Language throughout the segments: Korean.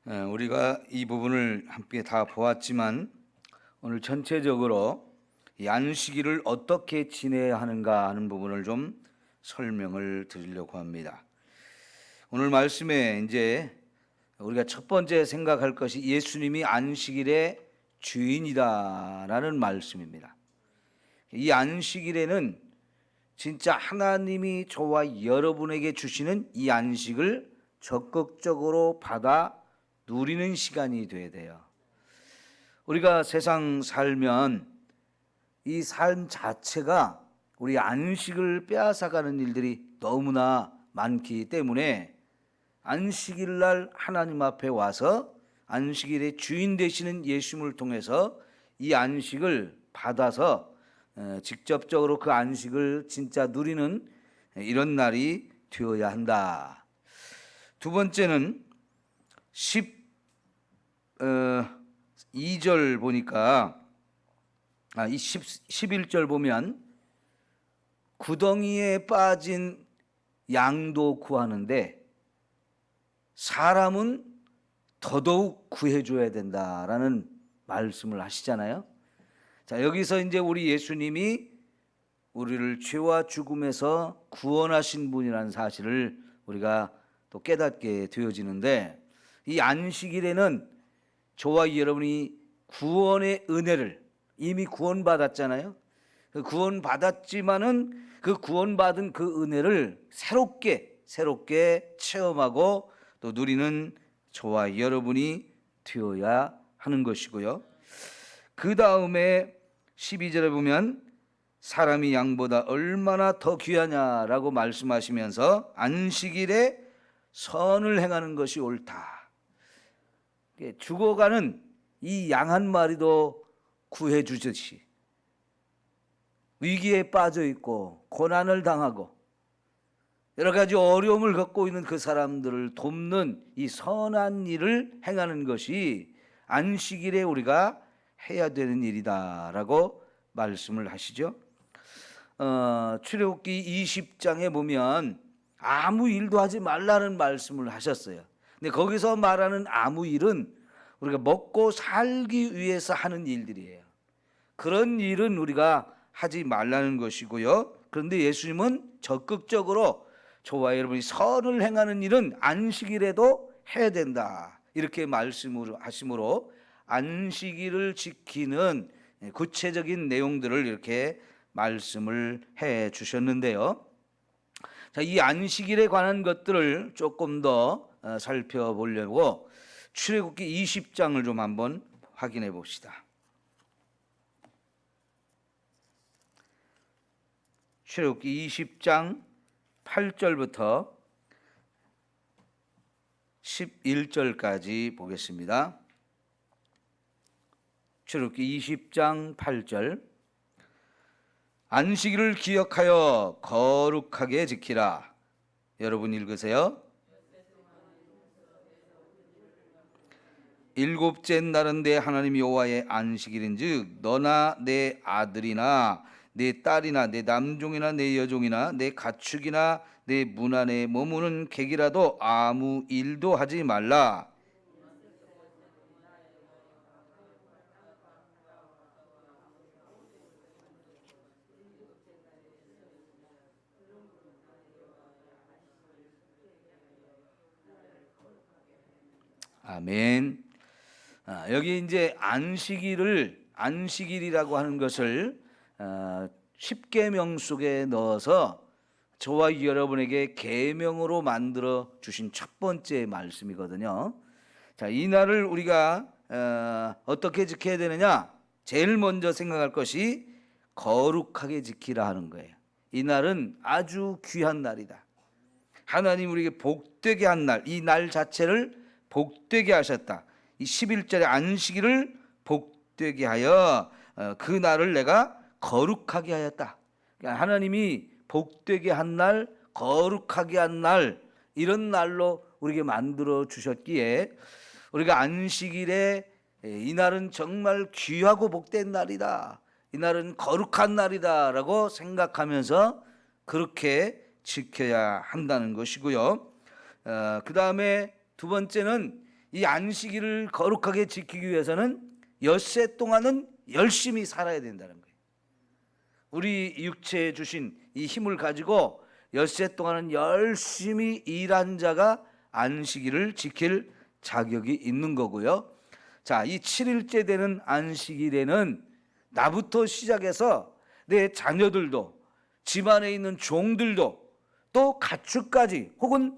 우리가 이 부분을 함께 다 보았지만 오늘 전체적으로 이 안식일을 어떻게 지내야 하는가 하는 부분을 좀 설명을 드리려고 합니다. 오늘 말씀에 이제 우리가 첫 번째 생각할 것이 예수님이 안식일의 주인이다라는 말씀입니다. 이 안식일에는 진짜 하나님이 저와 여러분에게 주시는 이 안식을 적극적으로 받아 누리는 시간이 돼야 돼요. 우리가 세상 살면 이 삶 자체가 우리 안식을 빼앗아가는 일들이 너무나 많기 때문에 안식일 날 하나님 앞에 와서 안식일의 주인 되시는 예수님을 통해서 이 안식을 받아서 직접적으로 그 안식을 진짜 누리는 이런 날이 되어야 한다. 두 번째는 12절 보니까 11절 보면 구덩이에 빠진 양도 구하는데 사람은 더더욱 구해줘야 된다라는 말씀을 하시잖아요. 자, 여기서 이제 우리 예수님이 우리를 죄와 죽음에서 구원하신 분이라는 사실을 우리가 또 깨닫게 되어지는데, 이 안식일에는 저와 여러분이 구원의 은혜를 이미 구원받았잖아요. 그 구원받았지만은 그 구원받은 그 은혜를 새롭게 체험하고 또 누리는 저와 여러분이 되어야 하는 것이고요. 그 다음에 12절에 보면 사람이 양보다 얼마나 더 귀하냐라고 말씀하시면서 안식일에 선을 행하는 것이 옳다. 죽어가는 이 양 한 마리도 구해 주듯이 위기에 빠져 있고 고난을 당하고 여러 가지 어려움을 겪고 있는 그 사람들을 돕는 이 선한 일을 행하는 것이 안식일에 우리가 해야 되는 일이다라고 말씀을 하시죠. 출애굽기 20장에 보면 아무 일도 하지 말라는 말씀을 하셨어요. 근데 거기서 말하는 아무 일은 우리가 먹고 살기 위해서 하는 일들이에요. 그런 일은 우리가 하지 말라는 것이고요. 그런데 예수님은 적극적으로 저와 여러분이 선을 행하는 일은 안식일에도 해야 된다, 이렇게 말씀을 하심으로 안식일을 지키는 구체적인 내용들을 이렇게 말씀을 해 주셨는데요. 자, 이 안식일에 관한 것들을 조금 더 살펴보려고 출애굽기 20장을 좀 한번 확인해 봅시다. 출애굽기 20장 8절부터 11절까지 보겠습니다. 출애굽기 20장 8절. 안식일을 기억하여 거룩하게 지키라. 여러분 읽으세요. 일곱째 날은 내 하나님 여호와의 안식일인즉 너나 내 아들이나 내 딸이나 내 남종이나 내 여종이나 내 가축이나 내 문 안에 머무는 객이라도 아무 일도 하지 말라. 아멘. 여기 이제 안식일이라고 하는 것을 10계명 속에 넣어서 저와 여러분에게 계명으로 만들어 주신 첫 번째 말씀이거든요. 자, 이 날을 우리가 어떻게 지켜야 되느냐? 제일 먼저 생각할 것이 거룩하게 지키라 하는 거예요. 이 날은 아주 귀한 날이다. 하나님 우리에게 복되게 한 날, 이 날 자체를 복되게 하셨다. 이 11절의 안식일을 복되게 하여 그 날을 내가 거룩하게 하였다. 그러니까 하나님이 복되게 한 날, 거룩하게 한 날, 이런 날로 우리에게 만들어 주셨기에 우리가 안식일에 이 날은 정말 귀하고 복된 날이다, 이 날은 거룩한 날이다 라고 생각하면서 그렇게 지켜야 한다는 것이고요. 그 다음에 두 번째는 이 안식일을 거룩하게 지키기 위해서는 엿새 동안은 열심히 살아야 된다는 거예요. 우리 육체에 주신 이 힘을 가지고 엿새 동안은 열심히 일한 자가 안식일을 지킬 자격이 있는 거고요. 자, 이 7일째 되는 안식일에는 나부터 시작해서 내 자녀들도, 집안에 있는 종들도, 또 가축까지, 혹은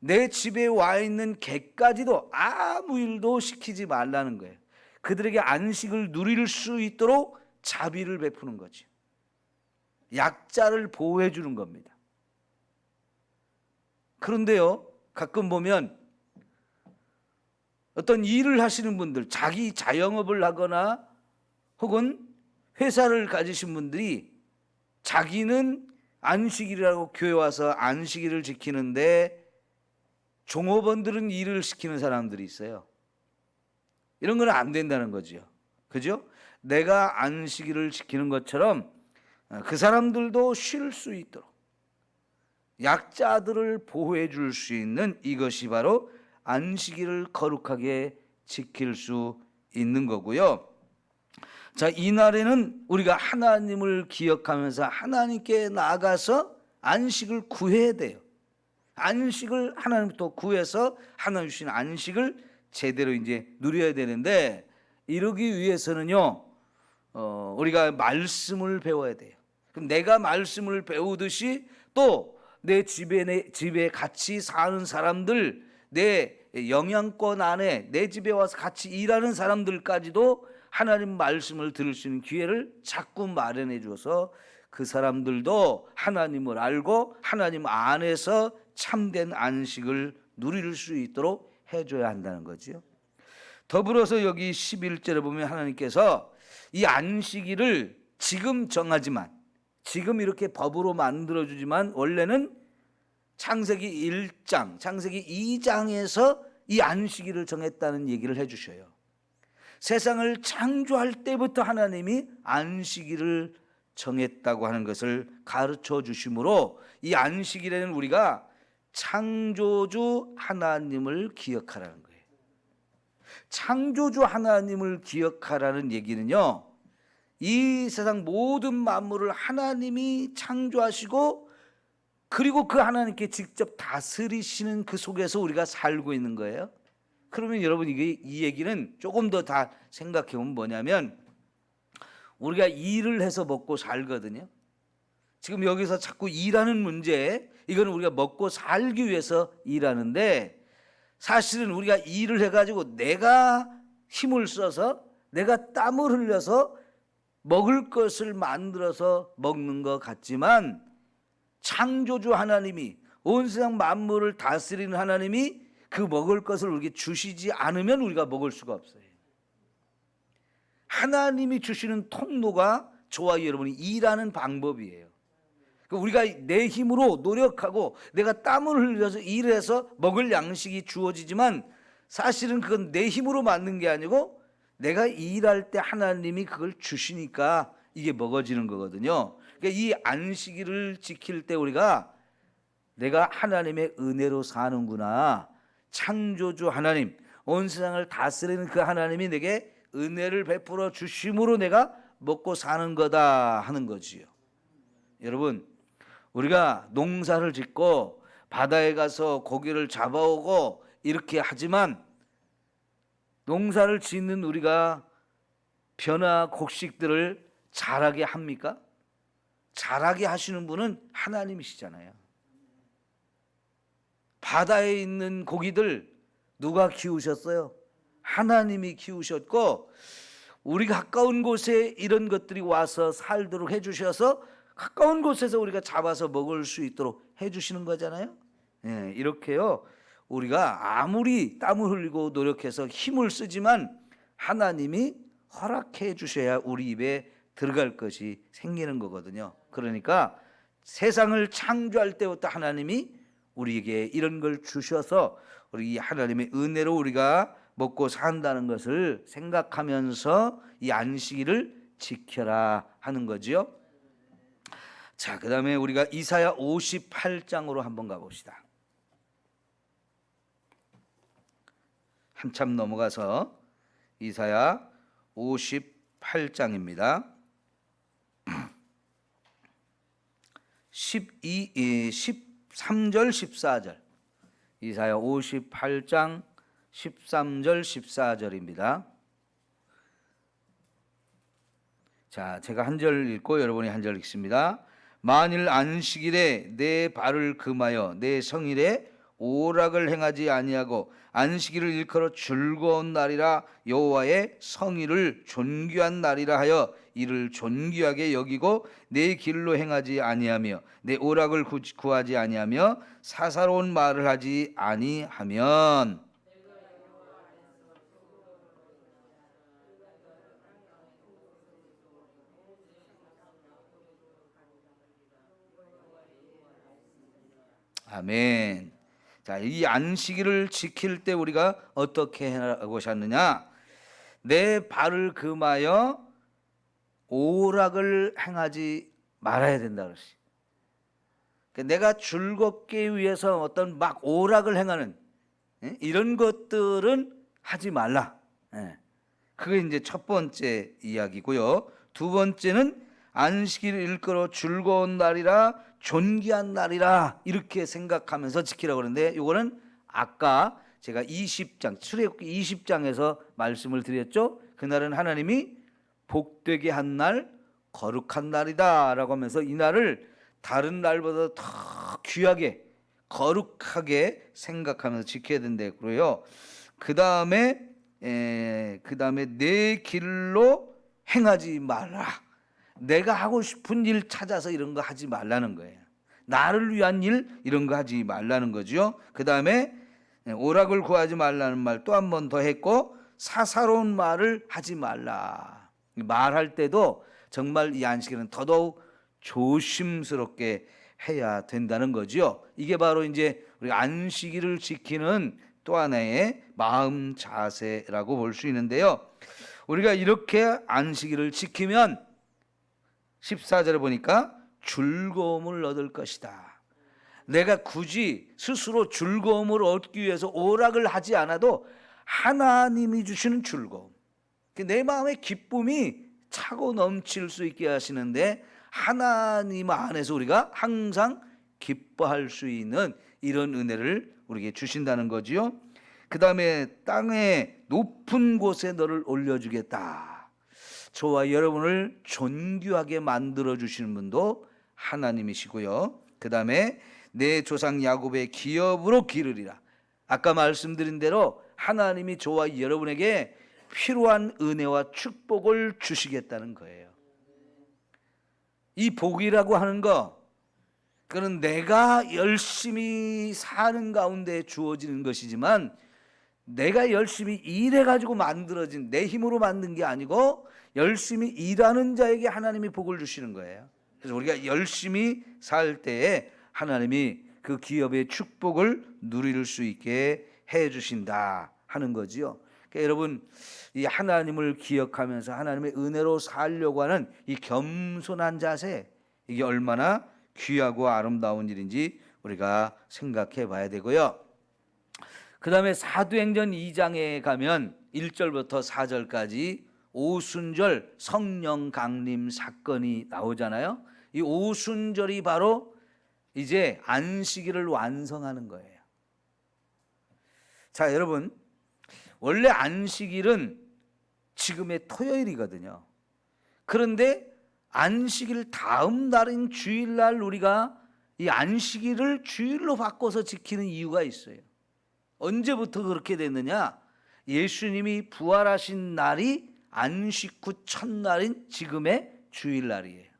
내 집에 와 있는 개까지도 아무 일도 시키지 말라는 거예요. 그들에게 안식을 누릴 수 있도록 자비를 베푸는 거죠. 약자를 보호해 주는 겁니다. 그런데요, 가끔 보면 어떤 일을 하시는 분들, 자기 자영업을 하거나 혹은 회사를 가지신 분들이 자기는 안식일이라고 교회 와서 안식일을 지키는데 종업원들은 일을 시키는 사람들이 있어요. 이런 건 안 된다는 거죠. 그죠? 내가 안식일을 지키는 것처럼 그 사람들도 쉴 수 있도록 약자들을 보호해 줄 수 있는, 이것이 바로 안식일을 거룩하게 지킬 수 있는 거고요. 자, 이날에는 우리가 하나님을 기억하면서 하나님께 나아가서 안식을 구해야 돼요. 안식을 하나님부터 구해서 하나님 주신 안식을 제대로 이제 누려야 되는데, 이러기 위해서는요, 우리가 말씀을 배워야 돼요. 그럼 내가 말씀을 배우듯이 또 내 집에 같이 사는 사람들, 내 영향권 안에 내 집에 와서 같이 일하는 사람들까지도 하나님 말씀을 들을 수 있는 기회를 자꾸 마련해 줘서 그 사람들도 하나님을 알고 하나님 안에서 참된 안식을 누릴 수 있도록 해줘야 한다는 거죠. 더불어서 여기 11절에 보면 하나님께서 이 안식일을 지금 정하지만, 지금 이렇게 법으로 만들어주지만 원래는 창세기 1장, 창세기 2장에서 이 안식일을 정했다는 얘기를 해주셔요. 세상을 창조할 때부터 하나님이 안식일을 정했다고 하는 것을 가르쳐 주심으로, 이 안식일에는 우리가 창조주 하나님을 기억하라는 거예요. 창조주 하나님을 기억하라는 얘기는요, 이 세상 모든 만물을 하나님이 창조하시고 그리고 그 하나님께 직접 다스리시는 그 속에서 우리가 살고 있는 거예요. 그러면 여러분, 이 얘기는 조금 더 다 생각해 보면 뭐냐면, 우리가 일을 해서 먹고 살거든요. 지금 여기서 자꾸 일하는 문제, 이거는 우리가 먹고 살기 위해서 일하는데, 사실은 우리가 일을 해가지고 내가 힘을 써서 내가 땀을 흘려서 먹을 것을 만들어서 먹는 것 같지만, 창조주 하나님이, 온 세상 만물을 다스리는 하나님이 그 먹을 것을 우리에게 주시지 않으면 우리가 먹을 수가 없어요. 하나님이 주시는 통로가 저와 여러분이 일하는 방법이에요. 우리가 내 힘으로 노력하고 내가 땀을 흘려서 일해서 먹을 양식이 주어지지만, 사실은 그건 내 힘으로 만든 게 아니고 내가 일할 때 하나님이 그걸 주시니까 이게 먹어지는 거거든요. 그러니까 이 안식일을 지킬 때 우리가 내가 하나님의 은혜로 사는구나, 창조주 하나님, 온 세상을 다스리는 그 하나님이 내게 은혜를 베풀어 주심으로 내가 먹고 사는 거다 하는 거지요. 여러분, 우리가 농사를 짓고 바다에 가서 고기를 잡아오고 이렇게 하지만, 농사를 짓는 우리가 벼나 곡식들을 자라게 합니까? 자라게 하시는 분은 하나님이시잖아요. 바다에 있는 고기들 누가 키우셨어요? 하나님이 키우셨고, 우리 가까운 곳에 이런 것들이 와서 살도록 해주셔서 가까운 곳에서 우리가 잡아서 먹을 수 있도록 해주시는 거잖아요. 네, 이렇게요, 우리가 아무리 땀을 흘리고 노력해서 힘을 쓰지만 하나님이 허락해 주셔야 우리 입에 들어갈 것이 생기는 거거든요. 그러니까 세상을 창조할 때부터 하나님이 우리에게 이런 걸 주셔서 우리 하나님의 은혜로 우리가 먹고 산다는 것을 생각하면서 이 안식일을 지켜라 하는 거지요. 자, 그 다음에 우리가 이사야 58장으로 한번 가봅시다. 한참 넘어가서 이사야 58장입니다. 13절 14절. 이사야 58장 13절 14절입니다. 자, 제가 한 절 읽고 여러분이 한 절 읽습니다. 만일 안식일에 내 발을 금하여 내 성일에 오락을 행하지 아니하고 안식일을 일컬어 즐거운 날이라 여호와의 성일을 존귀한 날이라 하여 이를 존귀하게 여기고 내 길로 행하지 아니하며 내 오락을 구하지 아니하며 사사로운 말을 하지 아니하면 아멘. 자, 이 안식일을 지킬 때 우리가 어떻게 하고 셨느냐? 내 발을 금하여 오락을 행하지 말아야 된다 그랬어요. 내가 즐겁게 위해서 어떤 막 오락을 행하는 이런 것들은 하지 말라. 그게 이제 첫 번째 이야기고요. 두 번째는 안식일을 일컬어 즐거운 날이라 존귀한 날이라 이렇게 생각하면서 지키라고 그러는데, 이거는 아까 제가 20장 출애굽기 20장에서 말씀을 드렸죠. 그날은 하나님이 복되게 한 날, 거룩한 날이다 라고 하면서 이 날을 다른 날보다 더 귀하게 거룩하게 생각하면서 지켜야 된다고요. 그 다음에 내 길로 행하지 말라. 내가 하고 싶은 일 찾아서 이런 거 하지 말라는 거예요. 나를 위한 일 이런 거 하지 말라는 거죠. 그 다음에 오락을 구하지 말라는 말 또 한 번 더 했고, 사사로운 말을 하지 말라. 말할 때도 정말 이 안식일은 더더욱 조심스럽게 해야 된다는 거죠. 이게 바로 이제 우리가 안식일을 지키는 또 하나의 마음 자세라고 볼 수 있는데요. 우리가 이렇게 안식일을 지키면 14절에 보니까 즐거움을 얻을 것이다. 내가 굳이 스스로 즐거움을 얻기 위해서 오락을 하지 않아도 하나님이 주시는 즐거움, 내 마음의 기쁨이 차고 넘칠 수 있게 하시는데, 하나님 안에서 우리가 항상 기뻐할 수 있는 이런 은혜를 우리에게 주신다는 거지요. 그 다음에 땅의 높은 곳에 너를 올려주겠다. 저와 여러분을 존귀하게 만들어 주시는 분도 하나님이시고요. 그 다음에 내 조상 야곱의 기업으로 기르리라. 아까 말씀드린 대로 하나님이 저와 여러분에게 필요한 은혜와 축복을 주시겠다는 거예요. 이 복이라고 하는 거, 그건 내가 열심히 사는 가운데 주어지는 것이지만, 내가 열심히 일해가지고 만들어진, 내 힘으로 만든 게 아니고 열심히 일하는 자에게 하나님이 복을 주시는 거예요. 그래서 우리가 열심히 살 때에 하나님이 그 기업의 축복을 누릴 수 있게 해 주신다 하는 거지요. 그러니까 여러분, 이 하나님을 기억하면서 하나님의 은혜로 살려고 하는 이 겸손한 자세, 이게 얼마나 귀하고 아름다운 일인지 우리가 생각해 봐야 되고요. 그 다음에 사도행전 2장에 가면 1절부터 4절까지 오순절 성령 강림 사건이 나오잖아요. 이 오순절이 바로 이제 안식일을 완성하는 거예요. 자, 여러분, 원래 안식일은 지금의 토요일이거든요. 그런데 안식일 다음 날인 주일날 우리가 이 안식일을 주일로 바꿔서 지키는 이유가 있어요. 언제부터 그렇게 됐느냐? 예수님이 부활하신 날이 안식 후 첫날인 지금의 주일날이에요.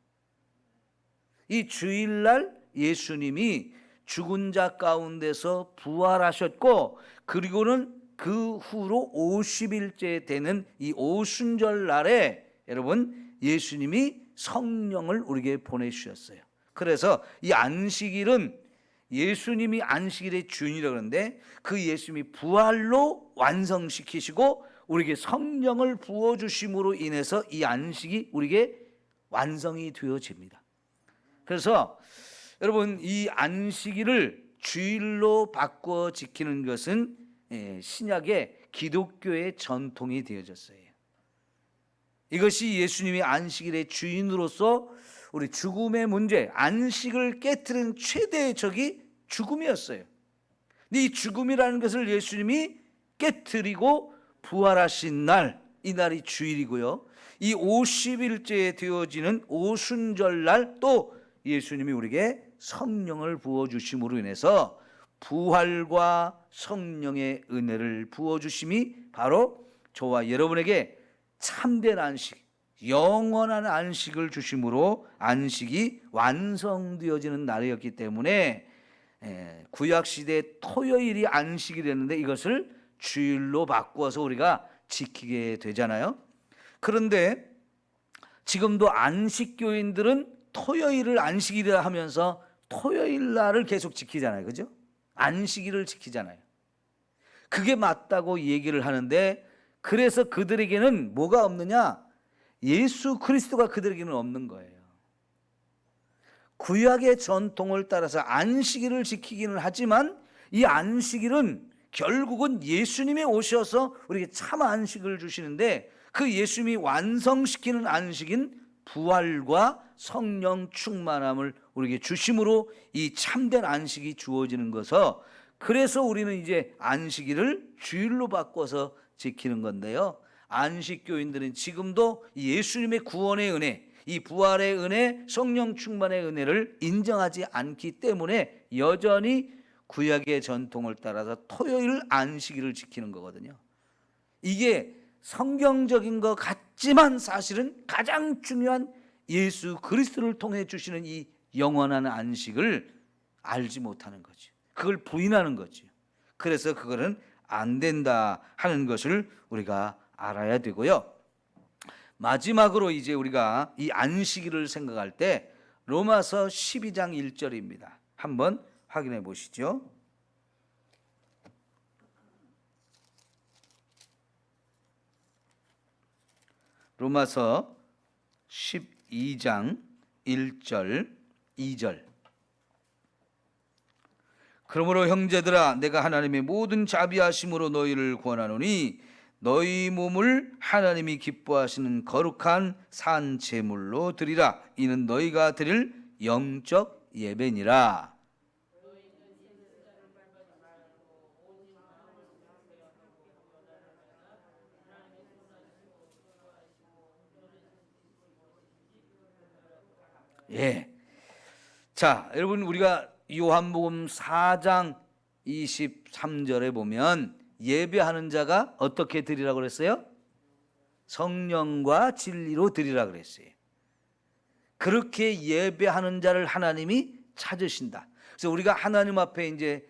이 주일날 예수님이 죽은 자 가운데서 부활하셨고, 그리고는 그 후로 50일째 되는 이 오순절 날에 여러분 예수님이 성령을 우리에게 보내주셨어요. 그래서 이 안식일은 예수님이 안식일의 주인이라고 하는데, 그 예수님이 부활로 완성시키시고 우리에게 성령을 부어주심으로 인해서 이 안식이 우리에게 완성이 되어집니다. 그래서 여러분, 이 안식일을 주일로 바꿔 지키는 것은 신약의 기독교의 전통이 되어졌어요. 이것이 예수님이 안식일의 주인으로서 우리 죽음의 문제, 안식을 깨트리는 최대의 적이 죽음이었어요. 근데 이 죽음이라는 것을 예수님이 깨트리고 부활하신 날, 이 날이 주일이고요. 이 50일째에 되어지는 오순절날 또 예수님이 우리에게 성령을 부어주심으로 인해서 부활과 성령의 은혜를 부어주심이 바로 저와 여러분에게 참된 안식, 영원한 안식을 주심으로 안식이 완성되어지는 날이었기 때문에 구약시대 토요일이 안식이랬는데 이것을 주일로 바꾸어서 우리가 지키게 되잖아요. 그런데 지금도 안식교인들은 토요일을 안식일이라 하면서 토요일 날을 계속 지키잖아요. 그죠? 안식일을 지키잖아요. 그게 맞다고 얘기를 하는데, 그래서 그들에게는 뭐가 없느냐? 예수 그리스도가 그들에게는 없는 거예요. 구약의 전통을 따라서 안식일을 지키기는 하지만 이 안식일은 결국은 예수님이 오셔서 우리에게 참 안식을 주시는데, 그 예수님이 완성시키는 안식인 부활과 성령 충만함을 우리에게 주심으로 이 참된 안식이 주어지는 것서, 그래서 우리는 이제 안식일을 주일로 바꿔서 지키는 건데요. 안식교인들은 지금도 예수님의 구원의 은혜, 이 부활의 은혜, 성령 충만의 은혜를 인정하지 않기 때문에 여전히 구약의 전통을 따라서 토요일 안식일을 지키는 거거든요. 이게 성경적인 것 같지만 사실은 가장 중요한 예수 그리스도를 통해 주시는 이 영원한 안식을 알지 못하는 거죠. 그걸 부인하는 거죠. 그래서 그거는 안 된다 하는 것을 우리가 알아야 되고요. 마지막으로 이제 우리가 이 안식일을 생각할 때 로마서 12장 1절입니다. 한번 확인해 보시죠. 로마서 12장 1절 2절. 그러므로 형제들아, 내가 하나님의 모든 자비하심으로 너희를 구원하노니 너희 몸을 하나님이 기뻐하시는 거룩한 산 제물로 드리라. 이는 너희가 드릴 영적 예배니라. 예. 자, 여러분, 우리가 요한복음 4장 23절에 보면 예배하는 자가 어떻게 드리라고 그랬어요? 성령과 진리로 드리라 그랬어요. 그렇게 예배하는 자를 하나님이 찾으신다. 그래서 우리가 하나님 앞에 이제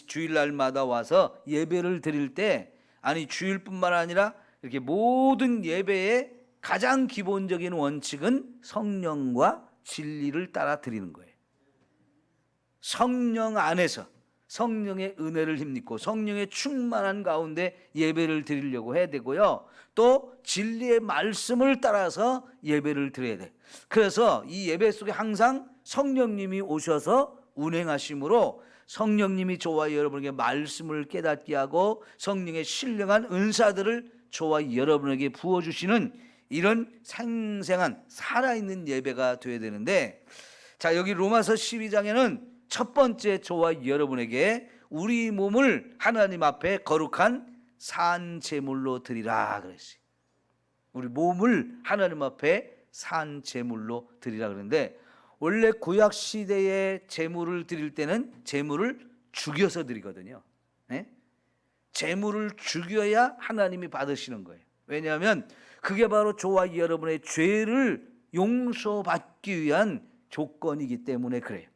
주일날마다 와서 예배를 드릴 때, 아니 주일뿐만 아니라 이렇게 모든 예배의 가장 기본적인 원칙은 성령과 진리를 따라 드리는 거예요. 성령 안에서 성령의 은혜를 힘입고 성령의 충만한 가운데 예배를 드리려고 해야 되고요. 또 진리의 말씀을 따라서 예배를 드려야 돼. 그래서 이 예배 속에 항상 성령님이 오셔서 운행하심으로 성령님이 저와 여러분에게 말씀을 깨닫게 하고 성령의 신령한 은사들을 저와 여러분에게 부어주시는 이런 생생한 살아있는 예배가 되어야 되는데, 자, 여기 로마서 12장에는 첫 번째 저와 여러분에게 우리 몸을 하나님 앞에 거룩한 산 제물로 드리라 그랬어요. 우리 몸을 하나님 앞에 산 제물로 드리라 그랬는데, 원래 구약 시대에 제물을 드릴 때는 제물을 죽여서 드리거든요. 네? 제물을 죽여야 하나님이 받으시는 거예요. 왜냐하면 그게 바로 저와 여러분의 죄를 용서받기 위한 조건이기 때문에 그래요.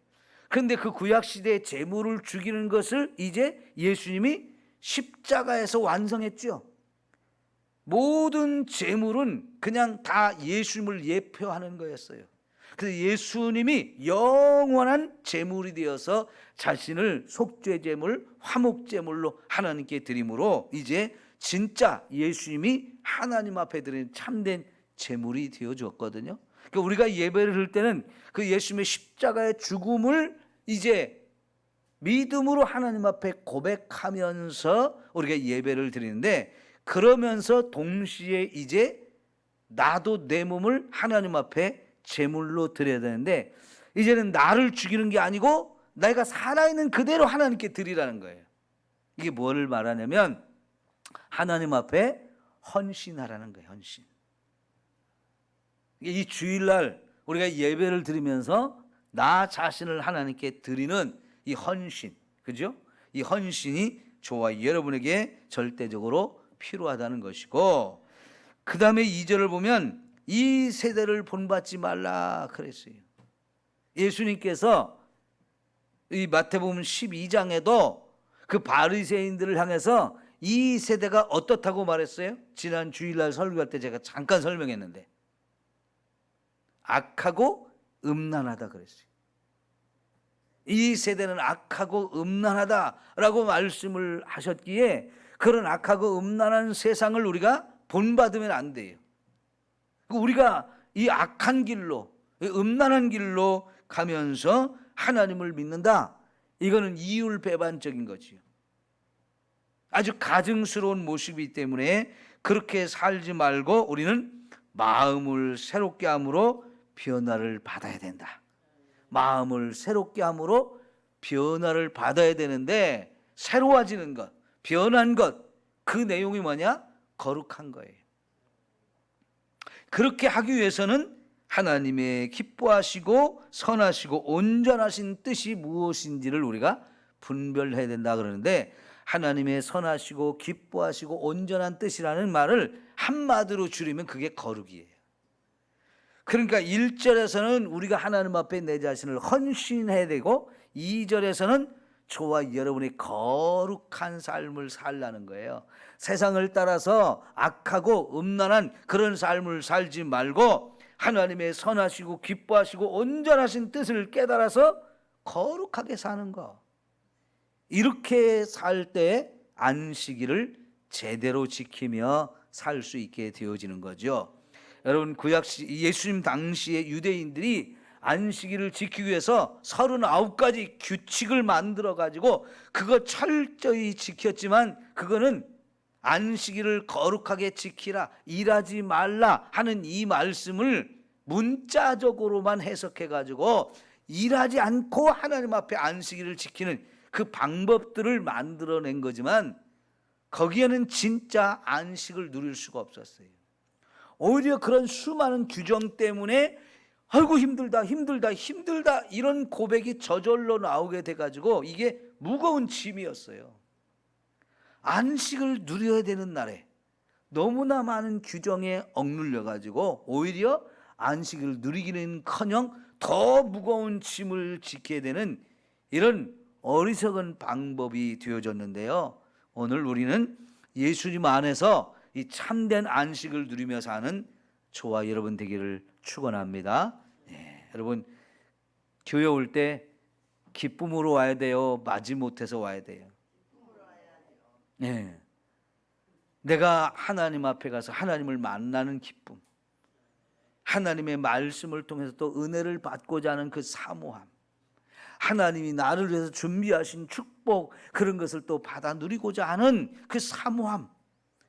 그런데 그 구약시대의 제물을 죽이는 것을 이제 예수님이 십자가에서 완성했죠. 모든 제물은 그냥 다 예수님을 예표하는 거였어요. 그래서 예수님이 영원한 제물이 되어서 자신을 속죄제물, 화목제물로 하나님께 드림으로 이제 진짜 예수님이 하나님 앞에 드리는 참된 제물이 되어졌거든요. 그러니까 우리가 예배를 할 때는 그 예수님의 십자가의 죽음을 이제 믿음으로 하나님 앞에 고백하면서 우리가 예배를 드리는데, 그러면서 동시에 이제 나도 내 몸을 하나님 앞에 제물로 드려야 되는데, 이제는 나를 죽이는 게 아니고 내가 살아있는 그대로 하나님께 드리라는 거예요. 이게 뭐를 말하냐면 하나님 앞에 헌신하라는 거예요. 헌신. 이 주일날 우리가 예배를 드리면서 나 자신을 하나님께 드리는 이 헌신, 그죠? 이 헌신이 저와 여러분에게 절대적으로 필요하다는 것이고, 그 다음에 2절을 보면 이 세대를 본받지 말라 그랬어요. 예수님께서 이 마태복음 12장에도 그 바리새인들을 향해서 이 세대가 어떻다고 말했어요? 지난 주일날 설교할 때 제가 잠깐 설명했는데, 악하고 음란하다 그랬어요. 이 세대는 악하고 음란하다라고 말씀을 하셨기에, 그런 악하고 음란한 세상을 우리가 본받으면 안 돼요. 우리가 이 악한 길로, 음란한 길로 가면서 하나님을 믿는다, 이거는 이율배반적인 거지요. 아주 가증스러운 모습이기 때문에 그렇게 살지 말고 우리는 마음을 새롭게 함으로 변화를 받아야 된다. 마음을 새롭게 함으로 변화를 받아야 되는데, 새로워지는 것, 변한 것, 그 내용이 뭐냐? 거룩한 거예요. 그렇게 하기 위해서는 하나님의 기뻐하시고 선하시고 온전하신 뜻이 무엇인지를 우리가 분별해야 된다 그러는데, 하나님의 선하시고 기뻐하시고 온전한 뜻이라는 말을 한마디로 줄이면 그게 거룩이에요. 그러니까 1절에서는 우리가 하나님 앞에 내 자신을 헌신해야 되고, 2절에서는 저와 여러분이 거룩한 삶을 살라는 거예요. 세상을 따라서 악하고 음란한 그런 삶을 살지 말고 하나님의 선하시고 기뻐하시고 온전하신 뜻을 깨달아서 거룩하게 사는 거. 이렇게 살 때 안식일을 제대로 지키며 살 수 있게 되어지는 거죠. 여러분, 예수님 당시에 유대인들이 안식일을 지키기 위해서 39가지 규칙을 만들어 가지고 그거 철저히 지켰지만, 그거는 안식일을 거룩하게 지키라, 일하지 말라 하는 이 말씀을 문자적으로만 해석해 가지고 일하지 않고 하나님 앞에 안식일을 지키는 그 방법들을 만들어낸 거지만, 거기에는 진짜 안식을 누릴 수가 없었어요. 오히려 그런 수많은 규정 때문에 아이고 힘들다 힘들다 힘들다 이런 고백이 저절로 나오게 돼가지고 이게 무거운 짐이었어요. 안식을 누려야 되는 날에 너무나 많은 규정에 억눌려가지고 오히려 안식을 누리기는커녕 더 무거운 짐을 지켜야 되는 이런 어리석은 방법이 되어졌는데요. 오늘 우리는 예수님 안에서 이 참된 안식을 누리며 사는 저와 여러분 되기를 축원합니다. 여러분, 교회 올 때 기쁨으로 와야 돼요? 마지못해서 와야 돼요? 네. 내가 하나님 앞에 가서 하나님을 만나는 기쁨, 하나님의 말씀을 통해서 또 은혜를 받고자 하는 그 사모함, 하나님이 나를 위해서 준비하신 축복, 그런 것을 또 받아 누리고자 하는 그 사모함,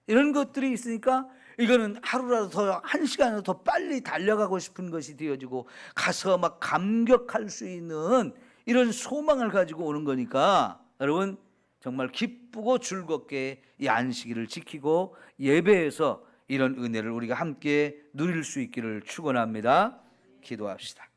이런 것들이 있으니까 이거는 하루라도 더, 한 시간이라도 더 빨리 달려가고 싶은 것이 되어지고 가서 막 감격할 수 있는 이런 소망을 가지고 오는 거니까, 여러분 정말 기쁘고 즐겁게 이 안식일을 지키고 예배에서 이런 은혜를 우리가 함께 누릴 수 있기를 축원합니다. 기도합시다.